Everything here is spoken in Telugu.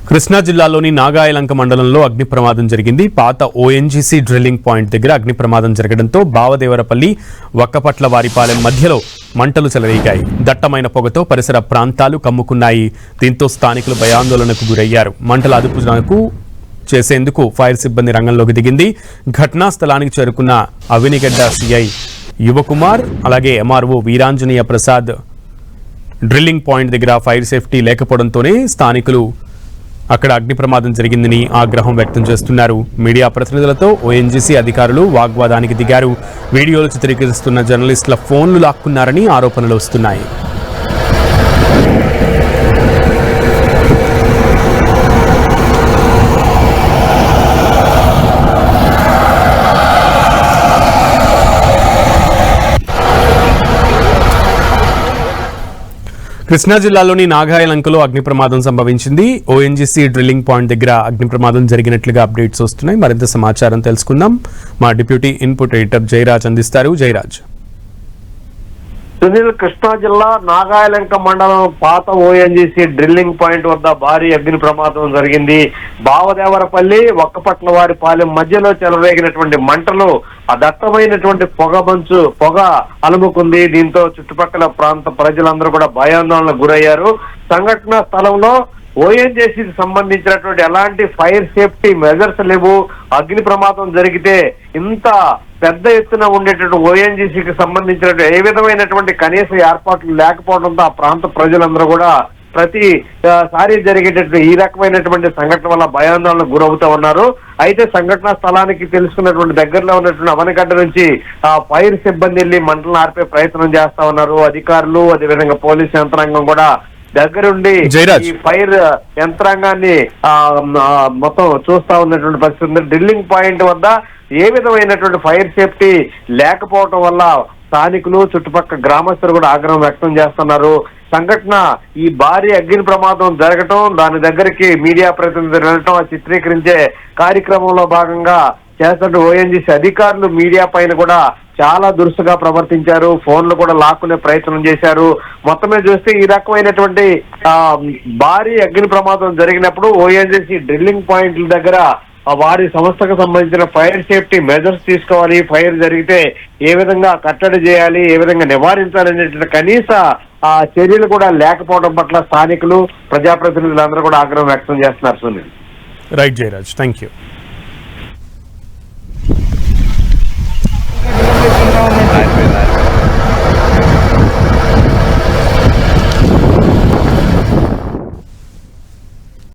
కృష్ణా జిల్లాలోని నాగాయలంక మండలంలో అగ్ని ప్రమాదం జరిగింది. పాత ఓఎన్జీసీ డ్రిల్లింగ్ పాయింట్ దగ్గర అగ్ని ప్రమాదం జరగడంతో బావదేవరపల్లి వక్కపట్లవారిపాలెం మధ్యలో మంటలు చెలరేగాయి. దట్టమైన పొగతో పరిసర ప్రాంతాలు కమ్ముకున్నాయి. దీంతో స్థానికులు భయాందోళనకు గురయ్యారు. మంటల అదుపునకు చేసేందుకు ఫైర్ సిబ్బంది రంగంలోకి దిగింది. ఘటనా స్థలానికి చేరుకున్న అవినిగడ్డ సిఐ యువకుమార్ అలాగే MRO Veeranjaneya Prasad drilling point దగ్గర ఫైర్ సేఫ్టీ లేకపోవడంతోనే స్థానికులు అక్కడ అగ్ని ప్రమాదం జరిగిందని ఆగ్రహం వ్యక్తం చేస్తున్నారు. మీడియా ప్రతినిధులతో ఓఎన్జీసీ అధికారులు వాగ్వాదానికి దిగారు. వీడియోలు చిత్రీకరిస్తున్న జర్నలిస్టుల ఫోన్లు లాక్కున్నారని ఆరోపణలు వస్తున్నాయి. కృష్ణా జిల్లాలోని నాగాయలంకలో అగ్ని ప్రమాదం సంభవించింది. ఓఎన్జీసీ డ్రిల్లింగ్ పాయింట్ దగ్గర అగ్ని ప్రమాదం జరిగినట్లుగా అప్డేట్స్ వస్తున్నాయి. మరింత సమాచారం తెలుసుకుందాం. మా డిప్యూటీ ఇన్పుట్ ఎడిటర్ జయరాజ్ అందిస్తారు. జయరాజ్. సునీల్, కృష్ణా జిల్లా నాగాయలంక మండలం పాత ఓఎన్జీసీ డ్రిల్లింగ్ పాయింట్ వద్ద భారీ అగ్ని ప్రమాదం జరిగింది. బావదేవరపల్లి వక్కపట్లవారిపాలెం మధ్యలో చెలరేగినటువంటి మంటలు ఆ దట్టమైనటువంటి పొగ అలుముకుంది. దీంతో చుట్టుపక్కల ప్రాంత ప్రజలందరూ కూడా భయాందోళనకు గురయ్యారు. సంఘటన స్థలంలో ఓఎన్జీసీకి సంబంధించినటువంటి ఎలాంటి ఫైర్ సేఫ్టీ మెజర్స్ లేవు. అగ్ని ప్రమాదం జరిగితే ఇంత పెద్ద ఎత్తున ఉండేటటువంటి ఓఎన్జీసీకి సంబంధించినటువంటి ఏ విధమైనటువంటి కనీస ఏర్పాట్లు లేకపోవడంతో ఆ ప్రాంత ప్రజలందరూ కూడా ప్రతిసారి జరిగేటటువంటి ఈ రకమైనటువంటి సంఘటన వల్ల భయాందోళనకు గురవుతూ ఉన్నారు. అయితే సంఘటనా స్థలానికి తెలుసుకున్నటువంటి దగ్గరలో ఉన్నటువంటి అవనగడ్డ నుంచి ఆ ఫైర్ సిబ్బంది వెళ్లి మంటలను ఆర్పే ప్రయత్నం చేస్తా ఉన్నారు. అధికారులు అదేవిధంగా పోలీసు యంత్రాంగం కూడా దగ్గరుండి ఈ ఫైర్ యంత్రాంగాన్ని మొత్తం చూస్తా ఉన్నటువంటి పరిస్థితి ఉంది. డ్రిల్లింగ్ పాయింట్ వద్ద ఏ విధమైనటువంటి ఫైర్ సేఫ్టీ లేకపోవటం వల్ల స్థానికులు చుట్టుపక్కల గ్రామస్తులు కూడా ఆగ్రహం వ్యక్తం చేస్తున్నారు. సంఘటన ఈ భారీ అగ్ని ప్రమాదం జరగటం, దాని దగ్గరికి మీడియా ప్రతినిధులు వెళ్ళటం, చిత్రీకరించే కార్యక్రమంలో భాగంగా చేస్తున్న ఓఎన్జీసీ అధికారులు మీడియా పైన కూడా చాలా దురుసుగా ప్రవర్తించారు. ఫోన్లు కూడా లాక్కునే ప్రయత్నం చేశారు. మొత్తమే చూస్తే ఈ రకమైనటువంటి భారీ అగ్ని ప్రమాదం జరిగినప్పుడు ఓఎన్జీసీ డ్రిల్లింగ్ పాయింట్ల దగ్గర వారి సంస్థకు సంబంధించిన ఫైర్ సేఫ్టీ మెజర్స్ తీసుకోవాలి. ఫైర్ జరిగితే ఏ విధంగా కట్టడి చేయాలి, ఏ విధంగా నివారించాలనేటువంటి కనీస చర్యలు కూడా లేకపోవడం పట్ల స్థానికులు ప్రజాప్రతినిధులందరూ కూడా ఆగ్రహం వ్యక్తం చేస్తున్నారు. Sunil. Right Jayaraj, thank you.